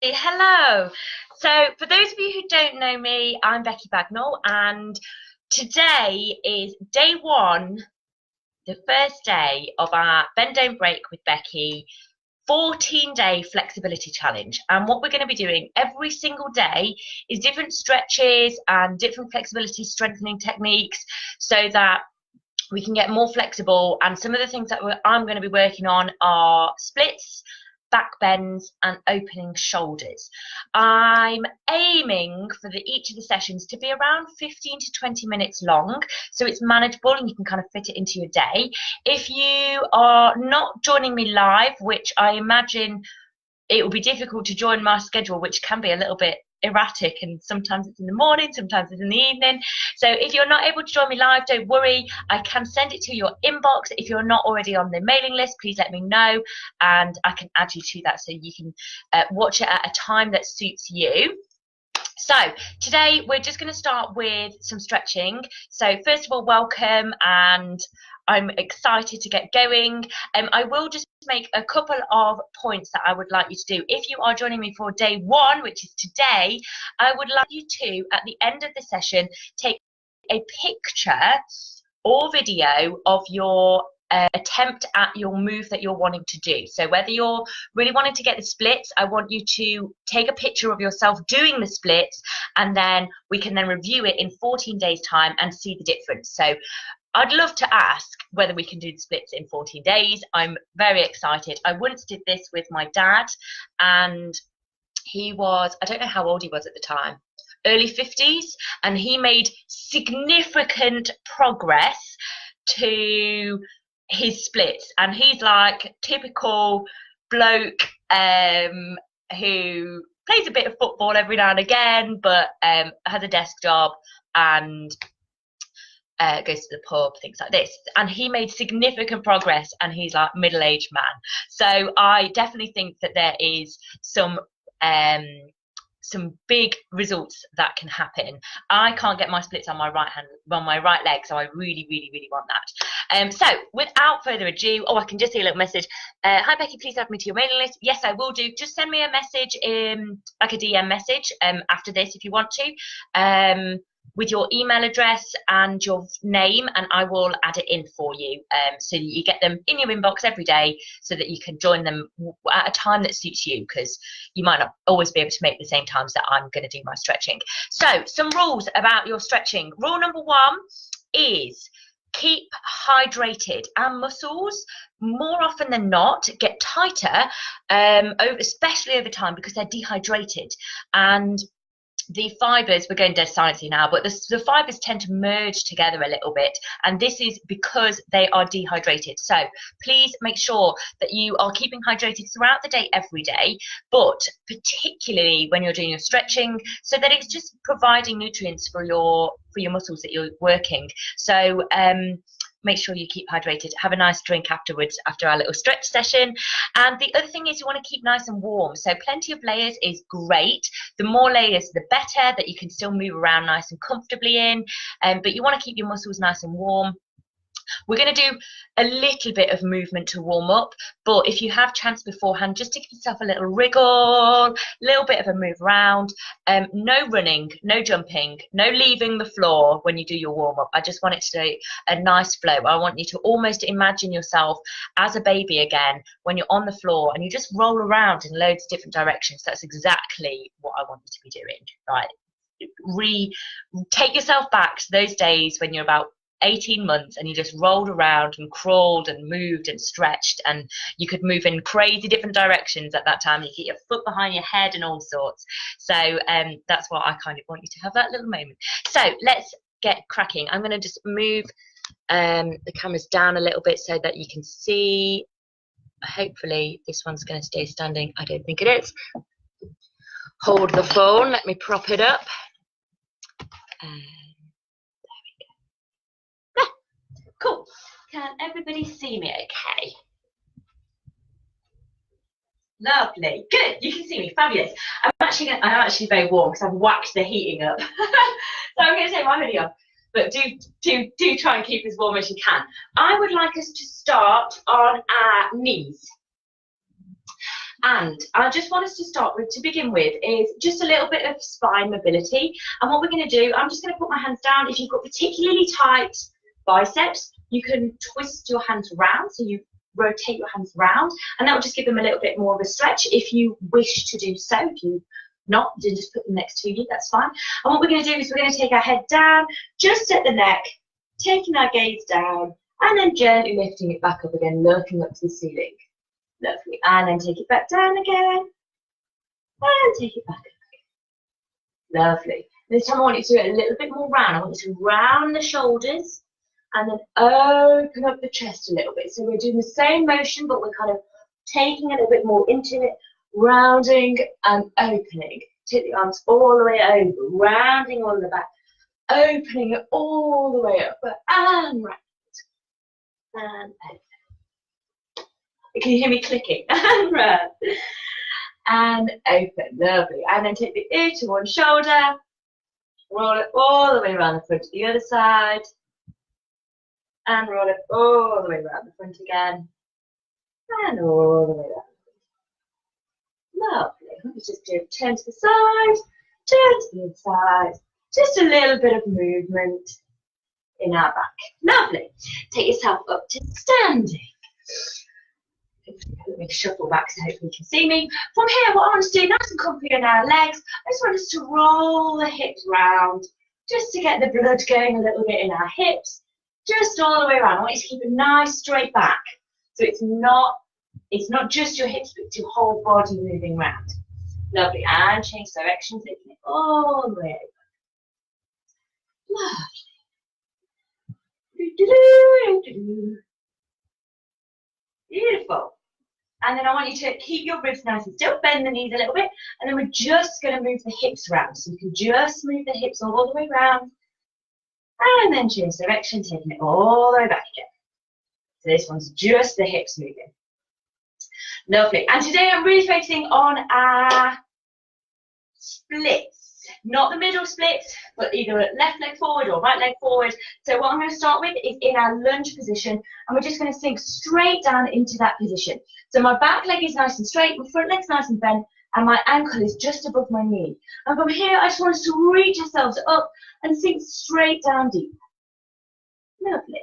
Hello. So, for those of you who don't know me, I'm Becky Bagnall, and today is day one, the first day of our Bend Don't Break with Becky 14-day flexibility challenge. And what we're going to be doing every single day is different stretches and different flexibility strengthening techniques so that we can get more flexible. And some of the things that I'm going to be working on are splits, back bends, and opening shoulders. I'm aiming for each of the sessions to be around 15 to 20 minutes long, so it's manageable and you can kind of fit it into your day. If you are not joining me live, which I imagine it will be difficult to join my schedule, which can be a little bit erratic, and sometimes it's in the morning, sometimes it's in the evening. So if you're not able to join me live, don't worry, I can send it to your inbox. If you're not already on the mailing list, please let me know and I can add you to that so you can watch it at a time that suits you. So today we're just going to start with some stretching. So first of all, welcome, and I'm excited to get going. I will just make a couple of points that I would like you to do. If you are joining me for day one, which is today, I would like you to, at the end of the session, take a picture or video of your attempt at your move that you're wanting to do. So whether you're really wanting to get the splits, I want you to take a picture of yourself doing the splits, and then we can then review it in 14 days time and see the difference. So I'd love to ask whether we can do the splits in 14 days. I'm very excited. I once did this with my dad, and he was, I don't know how old he was at the time, early 50s, and he made significant progress to his splits. And he's like typical bloke who plays a bit of football every now and again, but has a desk job and goes to the pub, things like this. And he made significant progress, and he's like middle-aged man. So I definitely think that there is some big results that can happen. I can't get my splits on my right leg, so I really want that. So without further ado, I can just see a little message. Hi Becky, please add me to your mailing list. Yes, I will do. Just send me a message, like a DM message, after this if you want to, with your email address and your name, and I will add it in for you, so that you get them in your inbox every day, so that you can join them at a time that suits you, because you might not always be able to make the same times that I'm going to do my stretching. So some rules about your stretching. Rule number one is keep hydrated. Our muscles, more often than not, get tighter, especially over time, because they're dehydrated. And the fibers, we're going dead sciencey now, but the fibers tend to merge together a little bit, and this is because they are dehydrated. So please make sure that you are keeping hydrated throughout the day, every day, but particularly when you're doing your stretching, so that it's just providing nutrients for your muscles that you're working. So make sure you keep hydrated. Have a nice drink afterwards, after our little stretch session. And the other thing is you want to keep nice and warm. So plenty of layers is great. The more layers, the better, that you can still move around nice and comfortably in. But you want to keep your muscles nice and warm. We're going to do a little bit of movement to warm up, but if you have chance beforehand, just to give yourself a little wriggle, little bit of a move around. No running, no jumping, no leaving the floor when you do your warm up. I just want it to do a nice flow. I want you to almost imagine yourself as a baby again when you're on the floor, and you just roll around in loads of different directions. That's exactly what I want you to be doing, right? Take yourself back to those days when you're about 18 months and you just rolled around and crawled and moved and stretched, and you could move in crazy different directions at that time. You get your foot behind your head and all sorts. So that's what I kind of want you to have, that little moment. So let's get cracking. I'm going to just move the cameras down a little bit so that you can see. Hopefully this one's going to stay standing. I don't think it is. Hold the phone, let me prop it up. Cool. Can everybody see me okay? Lovely. Good. You can see me. Fabulous. I'm actually very warm because I've whacked the heating up. So I'm going to take my hoodie off. But do try and keep as warm as you can. I would like us to start on our knees. And I just want us to start with, to begin with, is just a little bit of spine mobility. And what we're going to do, I'm just going to put my hands down. If you've got particularly tight biceps, you can twist your hands around, so you rotate your hands around, and that will just give them a little bit more of a stretch if you wish to do so. If you not, then just put them next to you, that's fine. And what we're going to do is we're going to take our head down, just at the neck, taking our gaze down, and then gently lifting it back up again, looking up to the ceiling. Lovely. And then take it back down again, and take it back up again. Lovely. This time I want you to do it a little bit more round. I want you to round the shoulders, and then open up the chest a little bit. So we're doing the same motion, but we're kind of taking a little bit more into it, rounding and opening. Take the arms all the way over, rounding on the back, opening it all the way up, and round, and open. Can you hear me clicking? And round, and open. Lovely. And then take the ear to one shoulder, roll it all the way around the front to the other side, and roll it all the way around the front again, and all the way around. Lovely. Let's just do turn to the side, turn to the other side. Just a little bit of movement in our back. Lovely. Take yourself up to standing. Let me shuffle back so hopefully you can see me. From here, what I want us to do, nice and comfy in our legs, I just want us to roll the hips round, just to get the blood going a little bit in our hips, just all the way around. I want you to keep a nice straight back. So it's not just your hips, but it's your whole body moving round. Lovely. And change direction, taking it all the way over. Lovely. Beautiful. And then I want you to keep your ribs nice and still, bend the knees a little bit, and then we're just going to move the hips around. So you can just move the hips all the way around, and then change direction, taking it all the way back again. So this one's just the hips moving. Lovely. And today I'm really focusing on our splits. Not the middle splits, but either left leg forward or right leg forward. So what I'm going to start with is in our lunge position, and we're just going to sink straight down into that position. So my back leg is nice and straight, my front leg's nice and bent, and my ankle is just above my knee. And from here, I just want us to reach ourselves up and sink straight down deep. Lovely.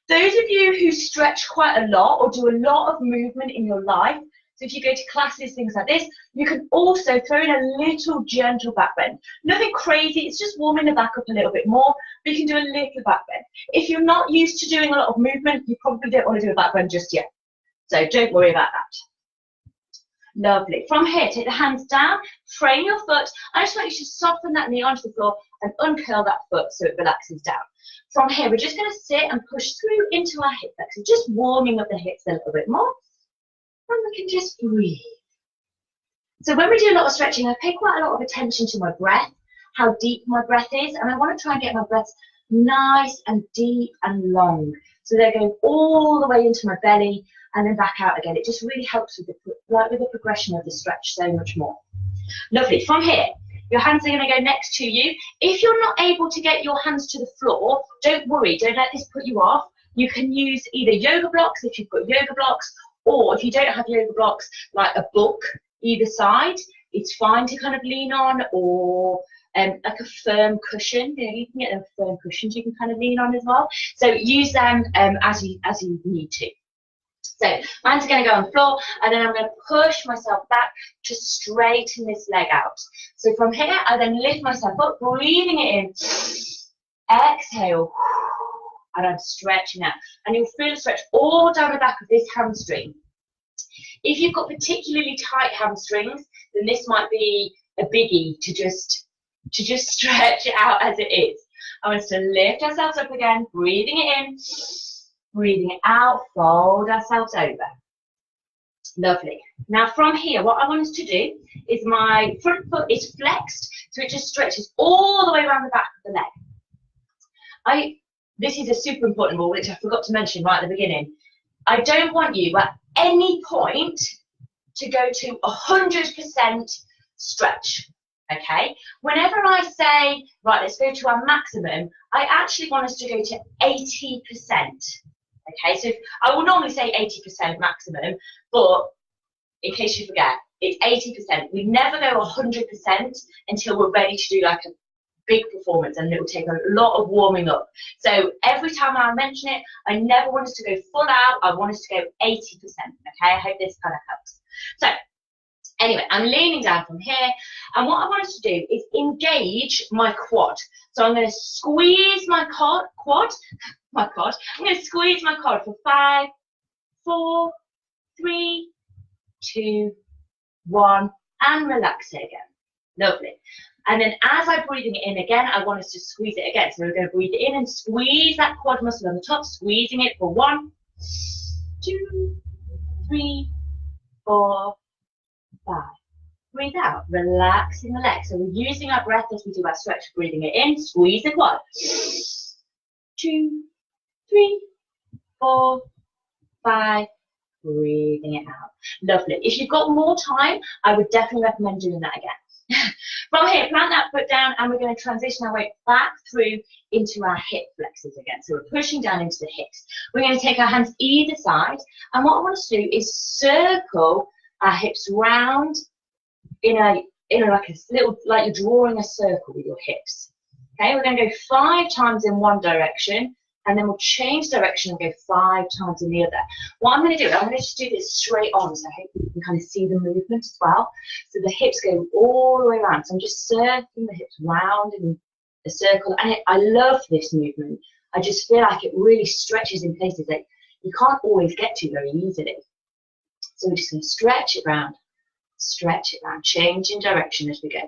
Those of you who stretch quite a lot or do a lot of movement in your life, so if you go to classes, things like this, you can also throw in a little gentle back bend. Nothing crazy, it's just warming the back up a little bit more, but you can do a little back bend. If you're not used to doing a lot of movement, you probably don't want to do a back bend just yet. So don't worry about that. Lovely. From here, take the hands down, frame your foot. I just want you to soften that knee onto the floor and uncurl that foot so it relaxes down. From here, we're just going to sit and push through into our hip flexor, just warming up the hips a little bit more. And we can just breathe. So when we do a lot of stretching, I pay quite a lot of attention to my breath, how deep my breath is, and I want to try and get my breaths nice and deep and long. So they're going all the way into my belly and then back out again. It just really helps with the progression of the stretch so much more. Lovely. From here, your hands are going to go next to you. If you're not able to get your hands to the floor, don't worry. Don't let this put you off. You can use either yoga blocks if you've got yoga blocks, or if you don't have yoga blocks, like a book either side, it's fine to kind of lean on, or like a firm cushion. You know, you can get them firm cushions you can kind of lean on as well. So use them as you need to. So my hands are going to go on the floor, and then I'm going to push myself back to straighten this leg out. So from here, I then lift myself up, breathing it in. Exhale. And I'm stretching out. And you'll feel a stretch all down the back of this hamstring. If you've got particularly tight hamstrings, then this might be a biggie to just stretch it out as it is. I want us to lift ourselves up again, breathing it in, breathing it out, fold ourselves over. Lovely. Now from here, what I want us to do is my front foot is flexed, so it just stretches all the way around the back of the leg. This is a super important rule, which I forgot to mention right at the beginning. I don't want you at any point to go to 100% stretch, okay? Whenever I say, right, let's go to our maximum, I actually want us to go to 80%, okay? So I will normally say 80% maximum, but in case you forget, it's 80%. We never go 100% until we're ready to do like a big performance, and it will take a lot of warming up. So every time I mention it, I never want us to go full out. I want us to go 80%. Okay, I hope this kind of helps. So anyway, I'm leaning down from here, and what I want us to do is engage my quad. So I'm going to squeeze my quad. I'm going to squeeze my quad for 5, 4, 3, 2, 1, and relax it again. Lovely. And then as I'm breathing it in again, I want us to squeeze it again. So we're going to breathe it in and squeeze that quad muscle on the top, squeezing it for 1, 2, 3, 4, 5. Breathe out, relaxing the legs. So we're using our breath as we do our stretch, breathing it in, squeeze the quad. 2, 3, 4, 5. Breathing it out. Lovely. If you've got more time, I would definitely recommend doing that again. From here, plant that foot down, and we're going to transition our weight back through into our hip flexors again. So we're pushing down into the hips. We're going to take our hands either side, and what I want us to do is circle our hips round in a like a little, like you're drawing a circle with your hips. Okay, we're going to go 5 times in one direction, and then we'll change direction and go 5 times in the other. What I'm going to do, I'm going to just do this straight on, so I hope you can kind of see the movement as well. So the hips go all the way around. So I'm just circling the hips round in a circle, and I love this movement. I just feel like it really stretches in places that you can't always get to very easily. So we're just going to stretch it round, changing direction as we go.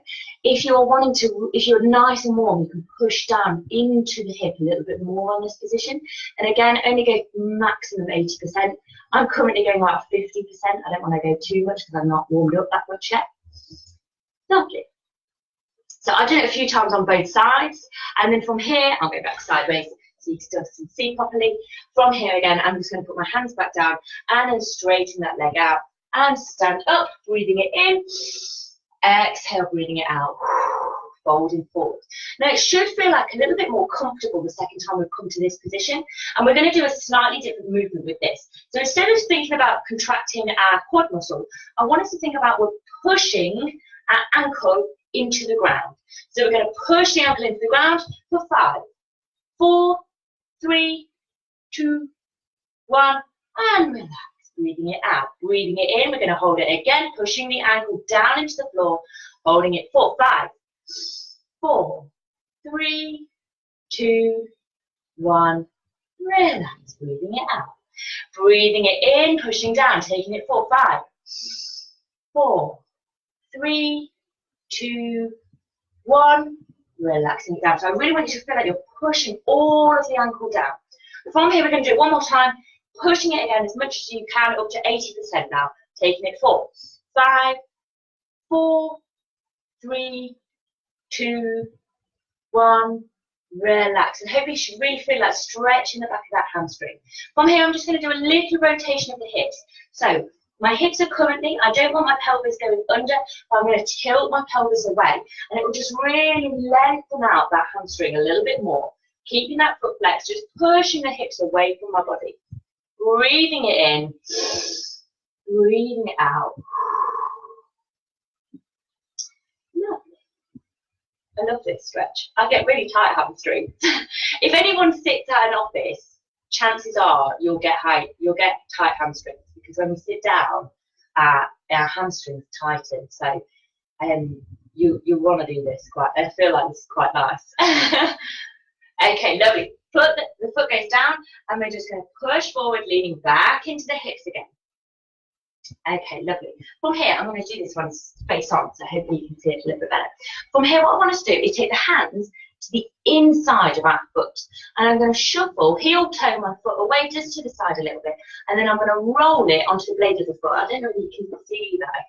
If you're nice and warm, you can push down into the hip a little bit more on this position. And again, only go maximum 80%. I'm currently going about 50%. I don't want to go too much because I'm not warmed up that much yet. Lovely. So I've done it a few times on both sides. And then from here, I'll go back sideways so you can still see properly. From here again, I'm just going to put my hands back down and then straighten that leg out. And stand up, breathing it in, exhale, breathing it out, folding forward. Now it should feel like a little bit more comfortable the second time we've come to this position, and we're going to do a slightly different movement with this. So instead of thinking about contracting our quad muscle, I want us to think about we're pushing our ankle into the ground. So we're going to push the ankle into the ground for 5, 4, 3, 2, 1, and relax. Breathing it out, breathing it in. We're going to hold it again, pushing the ankle down into the floor, holding it for 5, 4, 3, 2, 1. Relax, breathing it out. Breathing it in, pushing down, taking it for 5, 4, 3, 2, 1. Relaxing it down. So I really want you to feel like you're pushing all of the ankle down. From here, we're going to do it one more time. Pushing it again as much as you can, up to 80% now. Taking it for 5, 4, 3, 2, 1. Relax. And hopefully you should really feel that stretch in the back of that hamstring. From here, I'm just going to do a little rotation of the hips. So my hips are currently, I don't want my pelvis going under, but I'm going to tilt my pelvis away. And it will just really lengthen out that hamstring a little bit more. Keeping that foot flexed, just pushing the hips away from my body. Breathing it in, breathing it out. Lovely. I love this stretch. I get really tight hamstrings. If anyone sits at an office, chances are you'll get tight hamstrings, because when we sit down, our hamstrings tighten. So you want to do this I feel like this is quite nice. Okay, lovely. The foot goes down, and we're just going to push forward, leaning back into the hips again. Okay, lovely. From here, I'm going to do this one face on, so hopefully you can see it a little bit better. From here, what I want us to do is take the hands to the inside of our foot, and I'm going to shuffle, heel toe my foot away just to the side a little bit, and then I'm going to roll it onto the blade of the foot. I don't know if you can see that.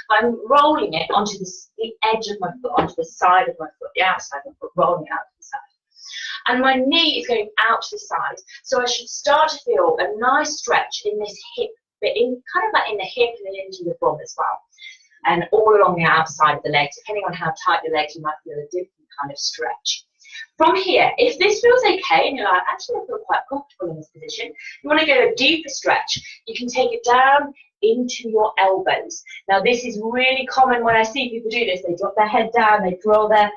But I'm rolling it onto the edge of my foot, onto the side of my foot, the outside of my foot, rolling it out to the side. And my knee is going out to the side. So I should start to feel a nice stretch in this hip, but kind of like in the hip and then into the bum as well. And all along the outside of the legs, depending on how tight the legs, you might feel a different kind of stretch. From here, if this feels okay and you're like, actually I feel quite comfortable in this position, you want to go a deeper stretch, you can take it down into your elbows. Now this is really common when I see people do this. They drop their head down, they roll their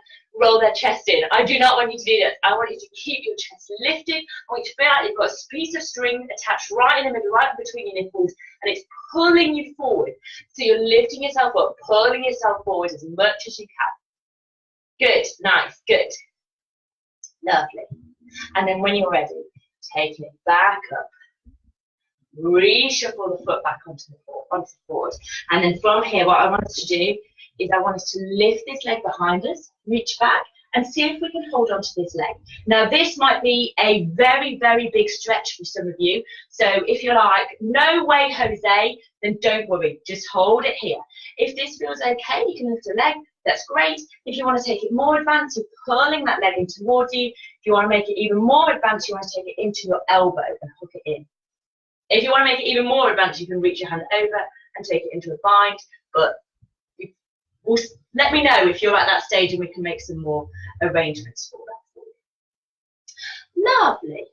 chest in. I do not want you to do this. I want you to keep your chest lifted. I want you to feel like you've got a piece of string attached right in the middle, right between your nipples, and it's pulling you forward. So you're lifting yourself up, pulling yourself forward as much as you can. Good, nice, good. Lovely. And then when you're ready, taking it back up, reshuffle the foot back onto the board. And then from here, what I want us to do is I want us to lift this leg behind us, reach back, and see if we can hold on to this leg. Now, this might be a very, very big stretch for some of you. So if you're like, no way, Jose, then don't worry. Just hold it here. If this feels okay, you can lift a leg. That's great. If you want to take it more advanced, you're pulling that leg in towards you. If you want to make it even more advanced, you want to take it into your elbow and hook it in. If you want to make it even more advanced, you can reach your hand over and take it into a bind. But let me know if you're at that stage and we can make some more arrangements for that. Lovely.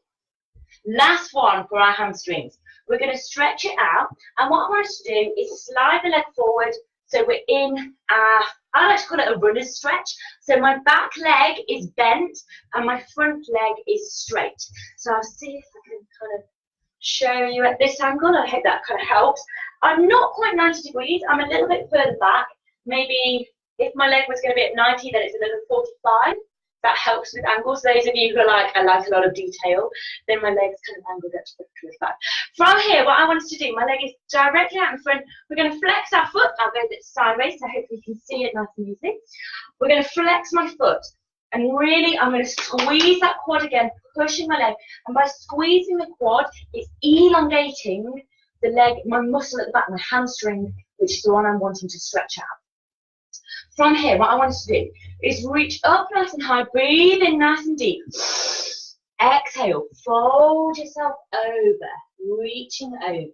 Last one for our hamstrings. We're going to stretch it out. And what I want us to do is slide the leg forward so we're in our, I like to call it a runner's stretch. So my back leg is bent and my front leg is straight. So I'll see if I can kind of show you at this angle. I hope that kind of helps. I'm not quite 90 degrees. I'm a little bit further back. Maybe if my leg was going to be at 90, then it's another 45. That helps with angles. Those of you who are like, I like a lot of detail, then my legs kind of angled up to the back. From here, what I want us to do, my leg is directly out in front. We're going to flex our foot. I'll go a bit sideways, so hopefully you can see it nice and easy. We're going to flex my foot. And really, I'm going to squeeze that quad again, pushing my leg. And by squeezing the quad, it's elongating the leg, my muscle at the back, my hamstring, which is the one I'm wanting to stretch out. From here, what I want us to do is reach up nice and high, breathe in nice and deep. Exhale, fold yourself over, reaching over.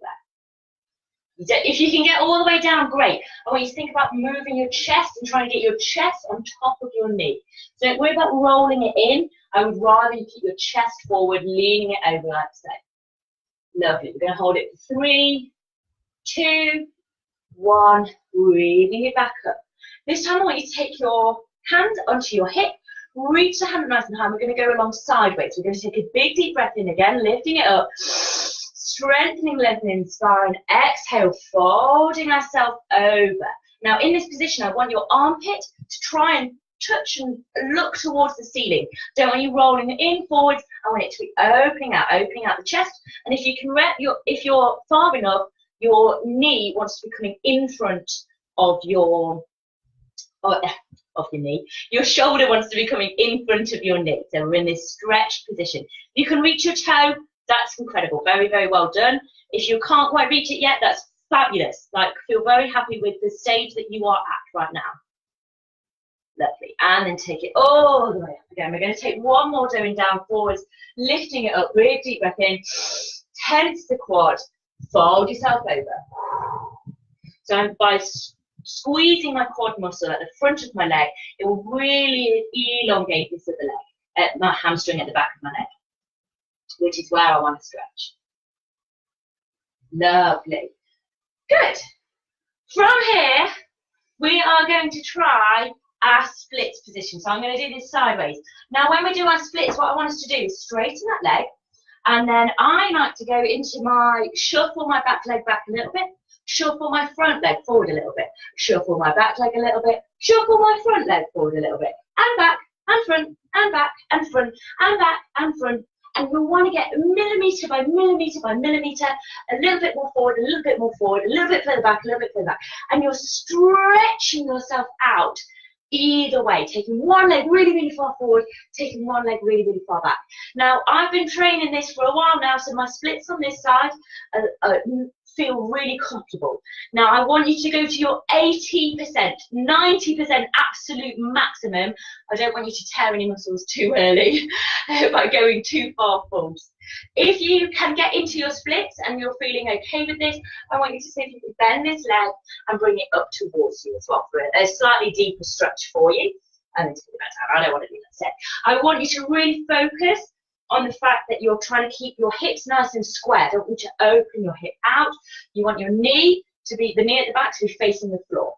If you can get all the way down, great. I want you to think about moving your chest and trying to get your chest on top of your knee. So don't worry about rolling it in. I would rather you keep your chest forward, leaning it over like so. Lovely. We're going to hold it for 3, 2, 1. Breathing it back up. This time I want you to take your hand onto your hip, reach the hand nice and high. We're going to go along sideways. We're going to take a big deep breath in again, lifting it up, strengthening, lengthening the spine. Exhale, folding ourselves over. Now in this position, I want your armpit to try and touch and look towards the ceiling. Don't want you rolling it in forwards. I want it to be opening out the chest. And if you can, if you're far enough, your knee wants to be coming in front of your knee. Your shoulder wants to be coming in front of your knee. So we're in this stretched position. You can reach your toe. That's incredible. Very, very well done. If you can't quite reach it yet, that's fabulous. Like, feel very happy with the stage that you are at right now. Lovely. And then take it all the way up again. We're going to take one more going down forwards, lifting it up, really deep breath in, tense the quad, fold yourself over. So by squeezing my quad muscle at the front of my leg, it will really elongate this at the leg, at my hamstring at the back of my leg, which is where I want to stretch. Lovely. Good. From here, we are going to try our splits position. So I'm going to do this sideways. Now, when we do our splits, what I want us to do is straighten that leg, and then I like to go into my, shuffle my back leg back a little bit, shuffle my front leg forward a little bit, shuffle my back leg a little bit, shuffle my front leg forward a little bit, and back, and front, and back, and front, and back, and front. And you'll want to get millimetre by millimetre by millimetre, a little bit more forward, a little bit more forward, a little bit further back, a little bit further back. And you're stretching yourself out either way, taking one leg really, really far forward, taking one leg really, really far back. Now, I've been training this for a while now, so my splits on this side feel really comfortable. Now, I want you to go to your 80%, 90% absolute maximum. I don't want you to tear any muscles too early by going too far forward. If you can get into your splits and you're feeling okay with this, I want you to see if you can bend this leg and bring it up towards you as well for a slightly deeper stretch for you. and then take it back down. I don't want to do that instead. I want you to really focus on the fact that you're trying to keep your hips nice and square. Don't want you to open your hip out. You want your knee to be, the knee at the back to be facing the floor.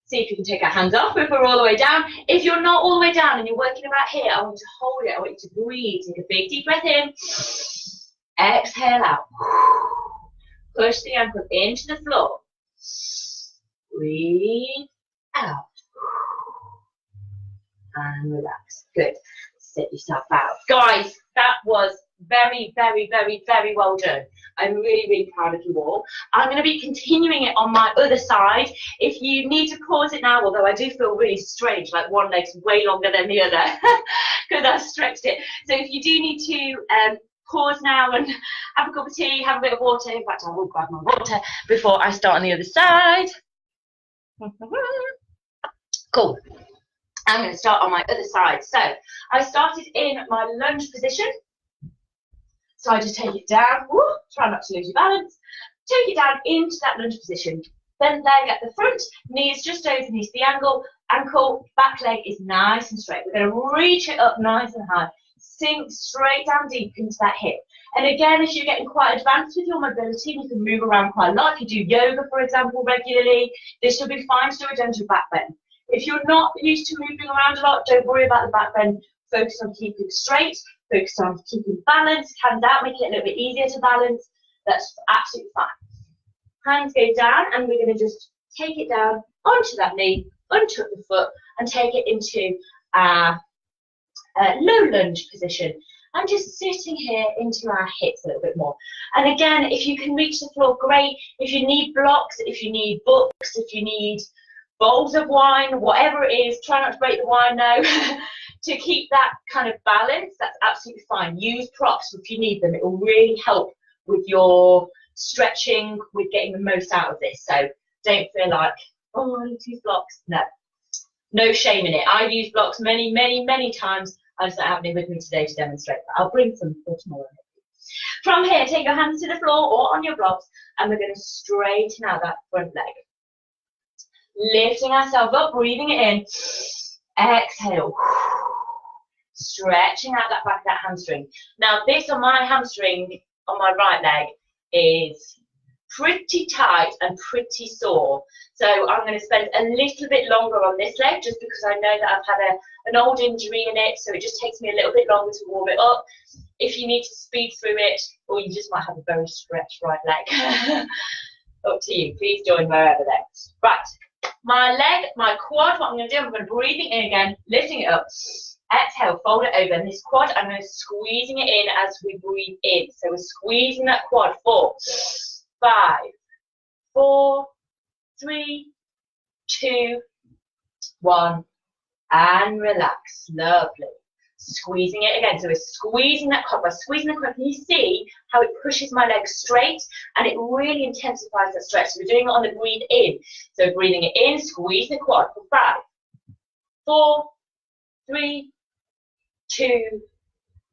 See if you can take our hands off if we're all the way down. If you're not all the way down and you're working about here, I want you to hold it. I want you to breathe. Take a big deep breath in. Exhale out. Push the ankle into the floor. Breathe out. And relax. Good. Sit yourself out. Guys, that was very, very, very, very well done. I'm really, really proud of you all. I'm going to be continuing it on my other side. If you need to pause it now, although I do feel really strange, like one leg's way longer than the other, because I've stretched it. So if you do need to pause now and have a cup of tea, have a bit of water. In fact, I will grab my water before I start on the other side. Cool. I'm going to start on my other side. So I started in my lunge position. So I just take it down. Woo, try not to lose your balance. Take it down into that lunge position. Bent leg at the front, knees just underneath the ankle, back leg is nice and straight. We're going to reach it up nice and high. Sink straight down deep into that hip. And again, if you're getting quite advanced with your mobility, you can move around quite a lot. If you do yoga, for example, regularly, this will be fine to do a gentle back bend. If you're not used to moving around a lot, don't worry about the back bend. Focus on keeping straight, focus on keeping balance, hands out, make it a little bit easier to balance. That's absolutely fine. Hands go down, and we're going to just take it down onto that knee, untuck the foot, and take it into our low lunge position. I'm just sitting here into our hips a little bit more. And again, if you can reach the floor, great. If you need blocks, if you need books, if you need bowls of wine, whatever it is, try not to break the wine now. To keep that kind of balance, that's absolutely fine. Use props if you need them. It will really help with your stretching, with getting the most out of this. So don't feel like, oh, I need to use blocks. No. No shame in it. I've used blocks many, many, many times. I just don't have any with me today to demonstrate that. I'll bring some for tomorrow. From here, take your hands to the floor or on your blocks, and we're going to straighten out that front leg. Lifting ourselves up, breathing it in. Exhale. Stretching out that back of that hamstring. Now, this on my hamstring, on my right leg, is pretty tight and pretty sore. So I'm going to spend a little bit longer on this leg, just because I know that I've had an old injury in it, so it just takes me a little bit longer to warm it up. If you need to speed through it, or you just might have a very stretched right leg. Up to you. Please join wherever there. Right. My leg, my quad, what I'm going to do, I'm going to breathe it in again, lifting it up. Exhale, fold it over. And this quad, I'm going to squeezing it in as we breathe in. So we're squeezing that quad. 4, 5, 4, 3, 2, 1, and relax. Lovely. Squeezing it again. So we're squeezing that quad. By squeezing the quad, can you see how it pushes my legs straight, and it really intensifies that stretch. So we're doing it on the breathe in. So breathing it in, squeeze the quad for 5, 4, 3, 2,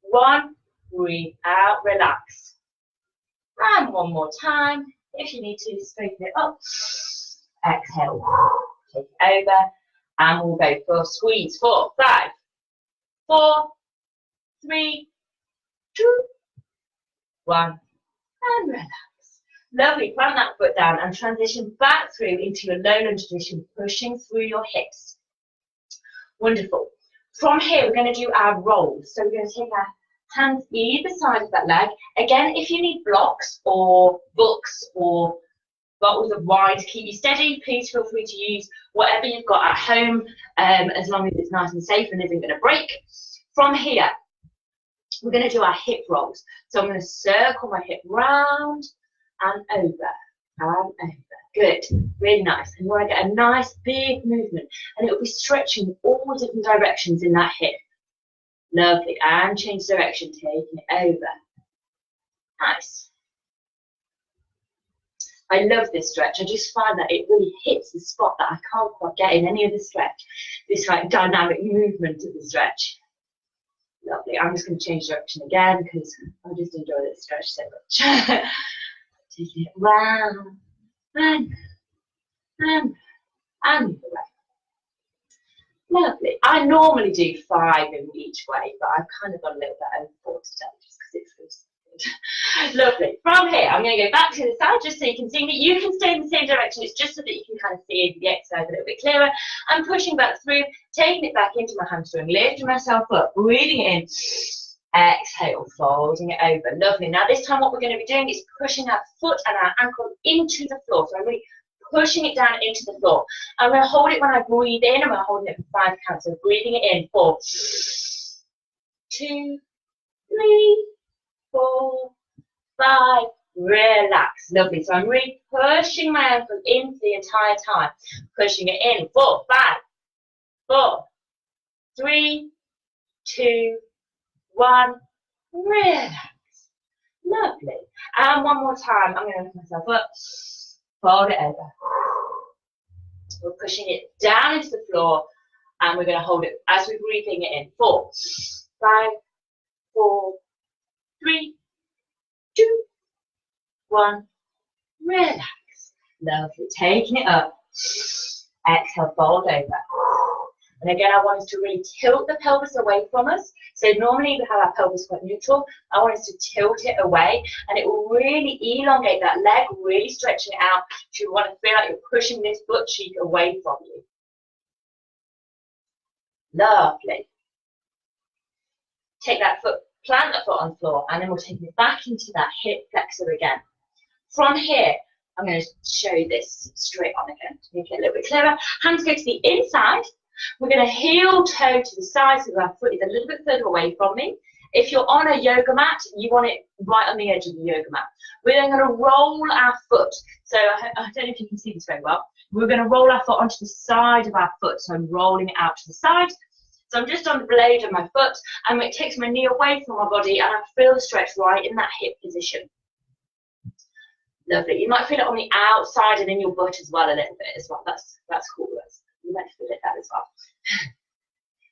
1. Breathe out, relax. And one more time. If you need to, straighten it up. Exhale. Take it over. And we'll go for squeeze. 4, 5, 4, 3, 2, 1. And relax. Lovely. Plant that foot down and transition back through into your low lunge position, pushing through your hips. Wonderful. From here, we're going to do our rolls. So we're going to take our hands either side of that leg. Again, if you need blocks or books or bottles of wine to keep you steady, please feel free to use whatever you've got at home, as long as it's nice and safe and isn't going to break. From here, we're going to do our hip rolls. So I'm going to circle my hip round and over and over. Good, really nice. And you want to get a nice big movement, and it will be stretching all different directions in that hip. Lovely. And change direction, taking it over. Nice. I love this stretch. I just find that it really hits the spot that I can't quite get in any other stretch. This like dynamic movement of the stretch. Lovely. I'm just going to change direction again because I just enjoy this stretch so much. Taking it round and the way. Lovely. I normally do 5 in each way, but I've kind of got a little bit overboard today just because it feels so good. Lovely. From here, I'm going to go back to the side just so you can see me. You can stay in the same direction. It's just so that you can kind of see the exercise a little bit clearer. I'm pushing back through, taking it back into my hamstring, lifting myself up, breathing it in. Exhale, folding it over. Lovely. Now this time what we're going to be doing is pushing our foot and our ankle into the floor. So I'm really pushing it down into the floor. I'm going to hold it when I breathe in. I'm going to hold it for 5 counts. So breathing it in. 4, 2, 3, 4, 5. Relax. Lovely. So I'm really pushing my ankle in the entire time. Pushing it in. 4, 5, 4, 3, 2, 1. Relax. Lovely. And one more time. I'm going to lift myself up. Fold it over. We're pushing it down into the floor and we're going to hold it as we're breathing it in. 4, 5, 4, 3, 2, 1. Relax. Lovely. Taking it up. Exhale, fold over. And again, I want us to really tilt the pelvis away from us. So normally we have our pelvis quite neutral. I want us to tilt it away and it will really elongate that leg, really stretching it out. You want to feel like you're pushing this butt cheek away from you. Lovely. Take that foot, plant the foot on the floor, and then we'll take it back into that hip flexor again. From here, I'm going to show you this straight on again to make it a little bit clearer. Hands go to the inside. We're going to heel toe to the side so our foot is a little bit further away from me. If you're on a yoga mat, you want it right on the edge of the yoga mat. We're then going to roll our foot. So I don't know if you can see this very well. We're going to roll our foot onto the side of our foot. So I'm rolling it out to the side. So I'm just on the blade of my foot and it takes my knee away from my body and I feel the stretch right in that hip position. Lovely. You might feel it on the outside and in your butt as well a little bit as well. That's cool. You might feel it that as well.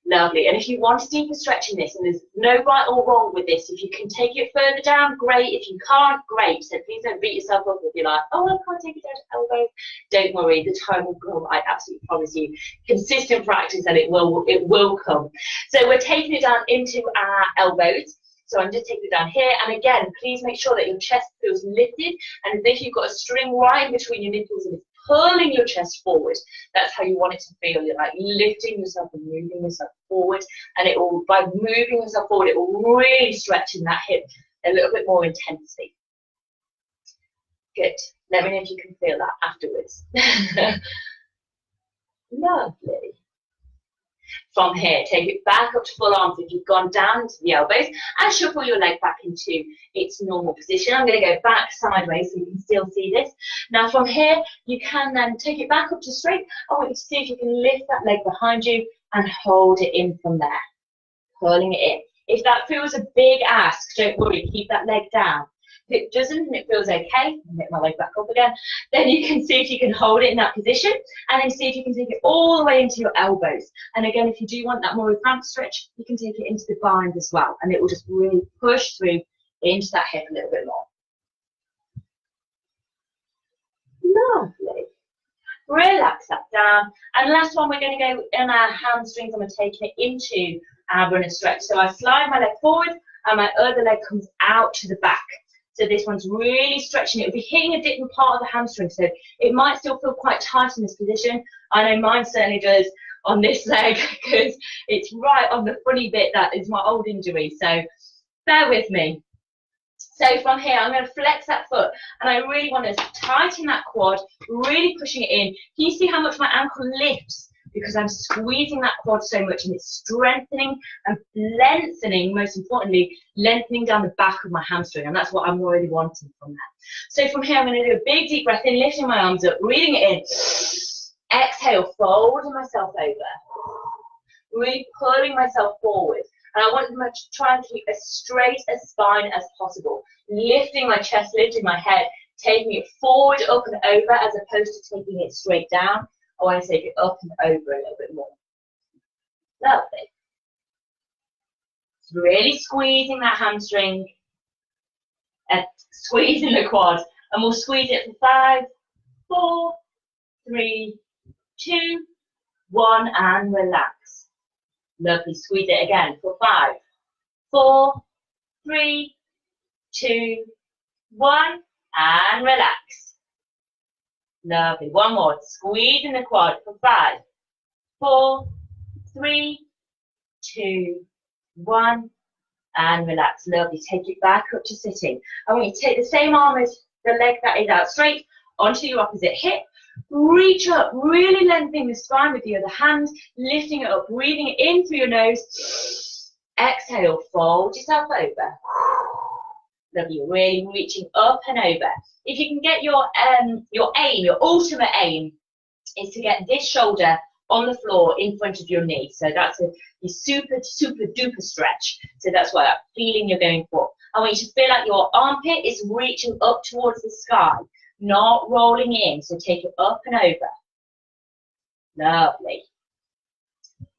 Lovely. And if you want a deeper stretch in this, and there's no right or wrong with this, if you can take it further down, great. If you can't, great. So please don't beat yourself up if you're like, oh, I can't take it down to elbows. Don't worry, the time will come. I absolutely promise you. Consistent practice and it will come. So we're taking it down into our elbows. So I'm just taking it down here. And again, please make sure that your chest feels lifted. And as if you've got a string right in between your nipples and it's pulling your chest forward. That's how you want it to feel. You're like lifting yourself and moving yourself forward. And it will, by moving yourself forward, it will really stretch in that hip a little bit more intensely. Good. Let me know if you can feel that afterwards. Lovely. From here, take it back up to full arms if you've gone down to the elbows and shuffle your leg back into its normal position. I'm going to go back sideways so you can still see this. Now from here, you can then take it back up to straight. I want you to see if you can lift that leg behind you and hold it in from there, pulling it in. If that feels a big ask, don't worry, keep that leg down. If it doesn't and it feels okay, I'll get my leg back up again, then you can see if you can hold it in that position and then see if you can take it all the way into your elbows. And again, if you do want that more advanced stretch, you can take it into the bind as well and it will just really push through into that hip a little bit more. Lovely. Relax that down. And last one, we're going to go in our hamstrings and we're taking it into our runner stretch. So I slide my leg forward and my other leg comes out to the back. So this one's really stretching. It'll be hitting a different part of the hamstring. So it might still feel quite tight in this position. I know mine certainly does on this leg because it's right on the funny bit that is my old injury. So bear with me. So from here, I'm going to flex that foot and I really want to tighten that quad, really pushing it in. Can you see how much my ankle lifts? Because I'm squeezing that quad so much and it's strengthening and lengthening, most importantly, lengthening down the back of my hamstring. And that's what I'm really wanting from that. So from here, I'm going to do a big deep breath in, lifting my arms up, breathing it in. Exhale, folding myself over. Really pulling myself forward. And I want to try and keep as straight a spine as possible. Lifting my chest, lifting my head, taking it forward, up and over, as opposed to taking it straight down. I want to take it up and over a little bit more. Lovely. Really squeezing that hamstring and squeezing the quad. And we'll squeeze it for 5, 4, 3, 2, 1, and relax. Lovely. Squeeze it again for 5, 4, 3, 2, 1, and relax. Lovely. One more. Squeeze in the quad for 5, 4, 3, 2, 1, and relax. Lovely. Take it back up to sitting. I want you to take the same arm as the leg that is out straight onto your opposite hip. Reach up, really lengthening the spine with the other hand, lifting it up, breathing it in through your nose. Exhale, fold yourself over. Lovely, really reaching up and over. If you can get your aim, your ultimate aim, is to get this shoulder on the floor in front of your knee. So that's a super, super duper stretch. So that's what that feeling you're going for. I want you to feel like your armpit is reaching up towards the sky, not rolling in. So take it up and over. Lovely.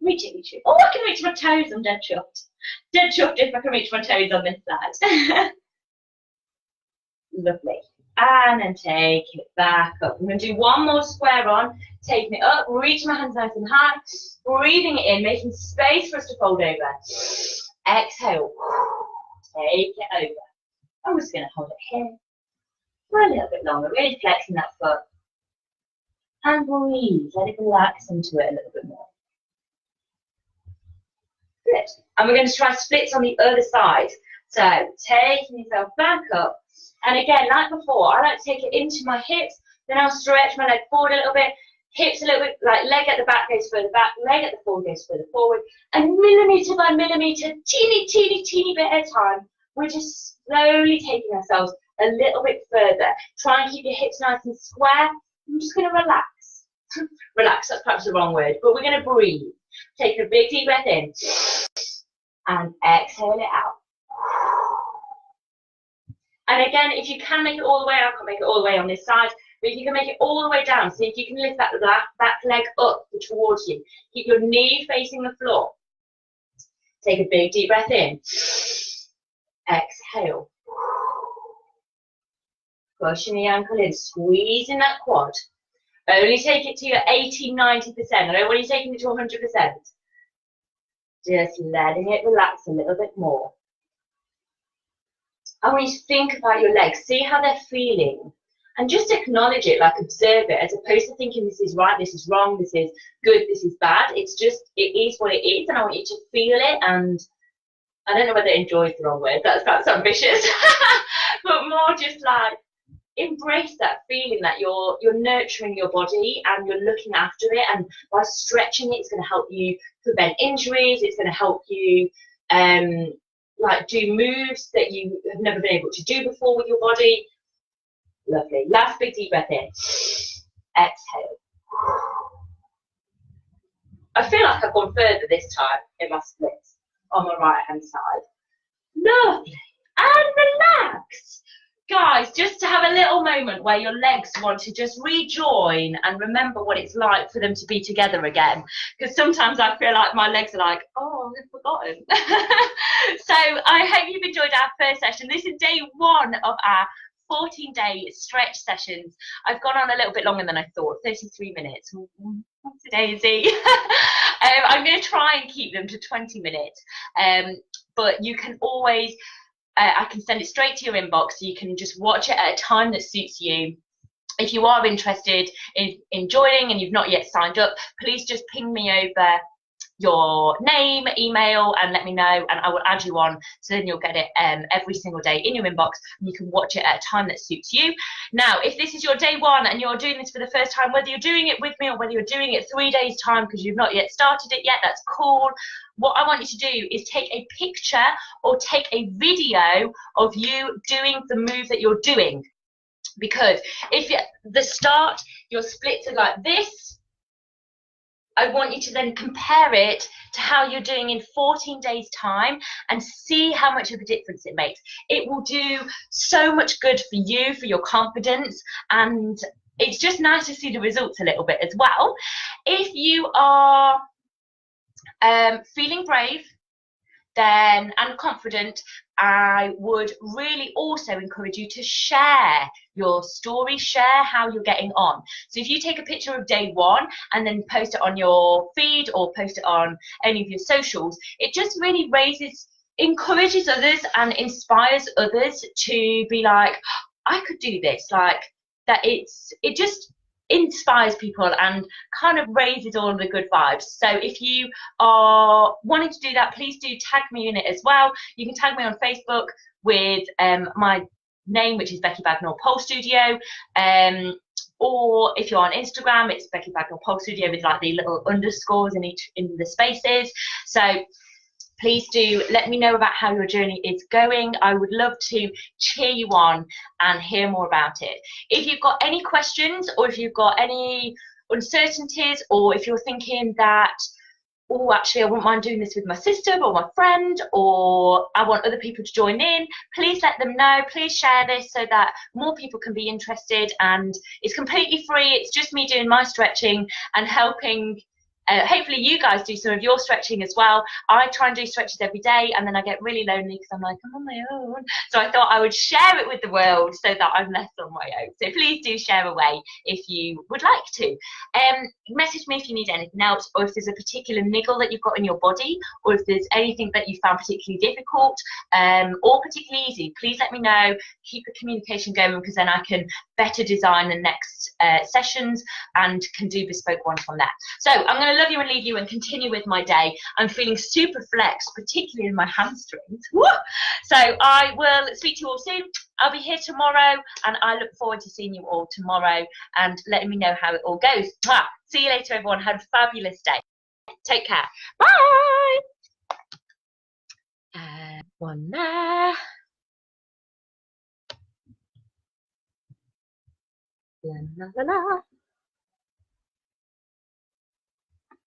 Reach it, reach it. Oh, I can reach my toes. I'm dead chuffed. Dead chuffed if I can reach my toes on this side. Lovely. And then take it back up. I'm going to do one more square on, taking it up, reaching my hands nice and high, breathing it in, making space for us to fold over. Exhale. Take it over. I'm just going to hold it here for a little bit longer, really flexing that foot. And breathe. Let it relax into it a little bit more. Good. And we're going to try splits on the other side. So taking yourself back up. And again, like before, I like to take it into my hips, then I'll stretch my leg forward a little bit, hips a little bit, like leg at the back goes further back, leg at the forward goes further forward, and millimetre by millimetre, teeny bit at a time, we're just slowly taking ourselves a little bit further. Try and keep your hips nice and square. I'm just going to relax. Relax, that's perhaps the wrong word, but we're going to breathe. Take a big deep breath in, and exhale it out. And again, if you can make it all the way, I can't make it all the way on this side, but if you can make it all the way down, see if you can lift that back leg up towards you. Keep your knee facing the floor. Take a big deep breath in. Exhale. Pushing the ankle in, squeezing that quad. Only take it to your 80-90%. I don't want you taking it to 100%. Just letting it relax a little bit more. I want you to think about your legs, see how they're feeling, and just acknowledge it, like observe it, as opposed to thinking this is right, this is wrong, this is good, this is bad. It's just, it is what it is, and I want you to feel it, and I don't know whether enjoy is the wrong word, that's perhaps ambitious, but more just like, embrace that feeling that you're nurturing your body and you're looking after it, and by stretching it, it's going to help you prevent injuries, it's going to help you like do moves that you have never been able to do before with your body. Lovely. Last big deep breath in. Exhale. I feel like I've gone further this time in my splits on my right hand side. Lovely. And relax. Guys, just to have a little moment where your legs want to just rejoin and remember what it's like for them to be together again. Because sometimes I feel like my legs are like, oh, I've forgotten. So I hope you've enjoyed our first session. This is day 1 of our 14-day stretch sessions. I've gone on a little bit longer than I thought, 33 minutes. What's a daisy? I'm going to try and keep them to 20 minutes. But you can always... I can send it straight to your inbox, so you can just watch it at a time that suits you. If you are interested in joining and you've not yet signed up, please just ping me over your name, email, and let me know, and I will add you on, so then you'll get it every single day in your inbox, and you can watch it at a time that suits you. Now, if this is your day 1 and you're doing this for the first time, whether you're doing it with me or whether you're doing it 3 days time because you've not yet started it yet, that's cool. What I want you to do is take a picture or take a video of you doing the move that you're doing, because if at the start your splits are like this, I want you to then compare it to how you're doing in 14 days time and see how much of a difference it makes. It will do so much good for you, for your confidence, and it's just nice to see the results a little bit as well. If you are feeling brave and confident I would really also encourage you to share your story, share how you're getting on. So if you take a picture of day one and then post it on your feed or post it on any of your socials, it just really encourages others and inspires others to be like, I could do this. Like that, it just inspires people and kind of raises all of the good vibes. So if you are wanting to do that, please do tag me in it as well. You can tag me on Facebook with my name, which is Becky Bagnall Pole Studio, or if you're on Instagram, it's Becky Bagnall Pole Studio with like the little underscores in the spaces. So please do let me know about how your journey is going. I would love to cheer you on and hear more about it. If you've got any questions, or if you've got any uncertainties, or if you're thinking that, oh, actually, I wouldn't mind doing this with my sister or my friend, or I want other people to join in, please let them know. Please share this so that more people can be interested. And it's completely free. It's just me doing my stretching and helping. Hopefully you guys do some of your stretching as well. I try and do stretches every day, and then I get really lonely because I'm like, I'm on my own. So I thought I would share it with the world so that I'm less on my own. So please do share away if you would like to. Message me if you need anything else, or if there's a particular niggle that you've got in your body, or if there's anything that you found particularly difficult or particularly easy. Please let me know. Keep the communication going, because then I can better design the next sessions and can do bespoke ones from that. So I'm going to love you and leave you and continue with my day. I'm feeling super flexed, particularly in my hamstrings. Woo! So I will speak to you all soon. I'll be here tomorrow, and I look forward to seeing you all tomorrow and letting me know how it all goes. Mwah! See you later, everyone. Have a fabulous day. Take care. Bye. One there. La, la, la, la.